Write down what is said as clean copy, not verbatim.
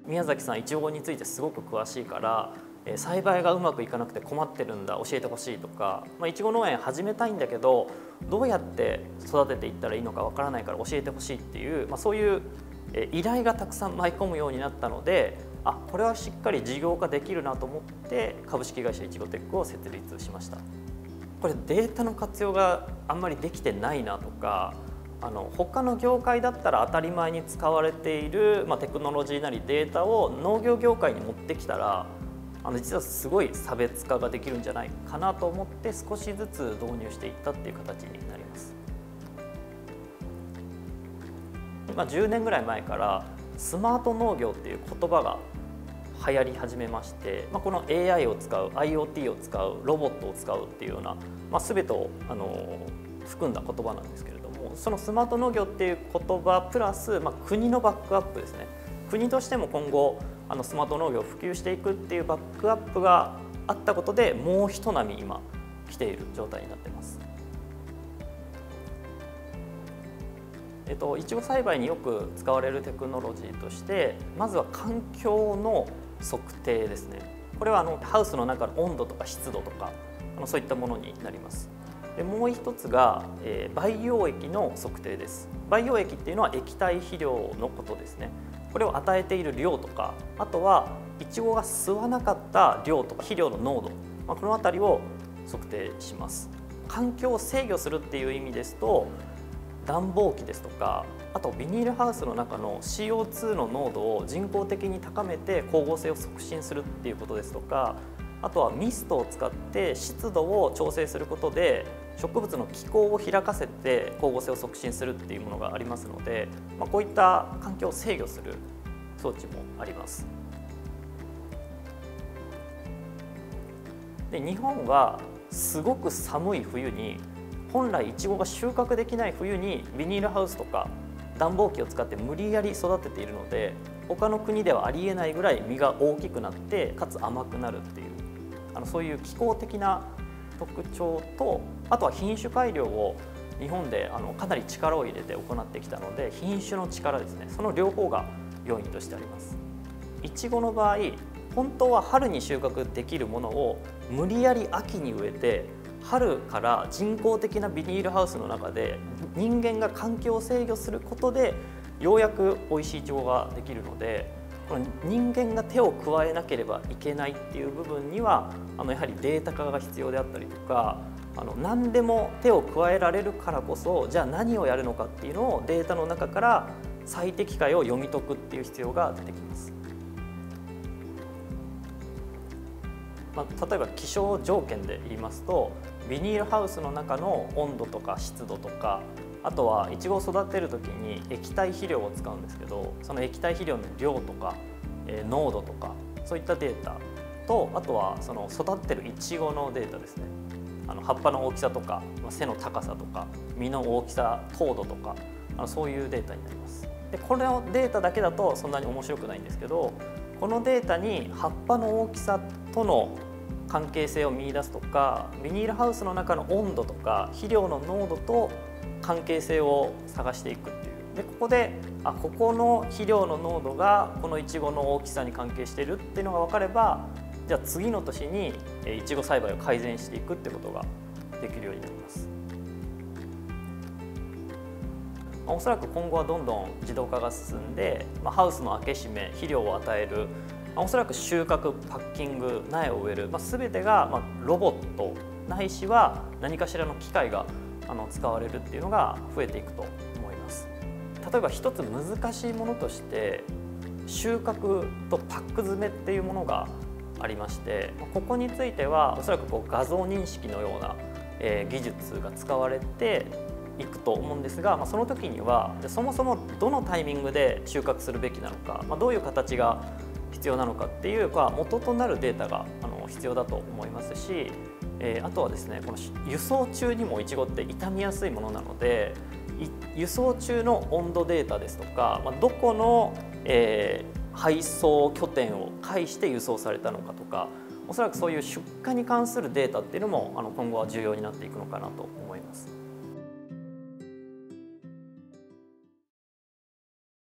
宮崎さん、いちごについてすごく詳しいから、栽培がうまくいかなくて困ってるんだ、教えてほしいとか、いちご農園始めたいんだけどどうやって育てていったらいいのかわからないから教えてほしいっていう、そういう依頼がたくさん舞い込むようになったので、これはしっかり事業化できるなと思って株式会社いちごテックを設立しました。これデータの活用があんまりできてないなとか、他の業界だったら当たり前に使われている、テクノロジーなりデータを農業業界に持ってきたら実はすごい差別化ができるんじゃないかなと思って少しずつ導入していったっていう形になります。10年ぐらい前からスマート農業っていう言葉が流行り始めまして、この AI を使う IoT を使うロボットを使うっていうような、全てを含んだ言葉なんですけれども、そのスマート農業っていう言葉プラス、国のバックアップですね。国としても今後スマート農業を普及していくっていうバックアップがあったことでもう一波今来ている状態になっています。いちご栽培によく使われるテクノロジーとしてまずは環境の測定ですね。これはハウスの中の温度とか湿度とかそういったものになります。でもう一つが、培養液の測定です。培養液っていうのは液体肥料のことですね。これを与えている量とか、あとはいちごが吸わなかった量とか肥料の濃度、この辺りを測定します。環境を制御するっていう意味ですと暖房機ですとか、あとビニールハウスの中の CO2 の濃度を人工的に高めて光合成を促進するっていうことですとか、あとはミストを使って湿度を調整することで植物の気候を開かせて光合成を促進するっていうものがありますので、こういった環境を制御する装置もあります。で、日本はすごく寒い冬に本来いちごが収穫できない冬にビニールハウスとか暖房機を使って無理やり育てているので、他の国ではありえないぐらい実が大きくなってかつ甘くなるっていうそういう気候的な特徴と、あとは品種改良を日本でかなり力を入れて行ってきたので品種の力ですね、その両方が要因としてあります。いちごの場合本当は春に収穫できるものを無理やり秋に植えて春から人工的なビニールハウスの中で人間が環境を制御することでようやく美味しいいちごができるので、この人間が手を加えなければいけないっていう部分にはやはりデータ化が必要であったりとか、何でも手を加えられるからこそじゃあ何をやるのかっていうのをデータの中から最適解を読み解くっていう必要が出てきます。例えば気象条件で言いますとビニールハウスの中の温度とか湿度とか、あとはいちごを育てる時に液体肥料を使うんですけど、その液体肥料の量とか濃度とかそういったデータと、あとはその育ってるいちごのデータですね。葉っぱの大きさとか背の高さとか実の大きさ糖度とかそういうデータになります。でこのデータだけだとそんなに面白くないんですけど、このデータに葉っぱの大きさとの関係性を見出すとか、ビニールハウスの中の温度とか肥料の濃度と関係性を探していくっていう。でここでここの肥料の濃度がこのいちごの大きさに関係しているっていうのが分かれば、じゃあ次の年にいちご栽培を改善していくってことができるようになります。おそらく今後はどんどん自動化が進んで、ハウスの開け閉め、肥料を与える、おそらく収穫、パッキング、苗を植える、全てがロボットないしは何かしらの機械が使われるっていうのが増えていくと思います。例えば一つ難しいものとして収穫とパック詰めっていうものがありまして、ここについてはおそらく画像認識のような技術が使われていくと思うんですが、その時にはそもそもどのタイミングで収穫するべきなのか、どういう形が必要なのかっていう元となるデータが必要だと思いますし、あとはですね、この輸送中にもいちごって傷みやすいものなので、輸送中の温度データですとか、どこの、配送拠点を介して輸送されたのかとか、おそらくそういう出荷に関するデータっていうのも今後は重要になっていくのかなと思います。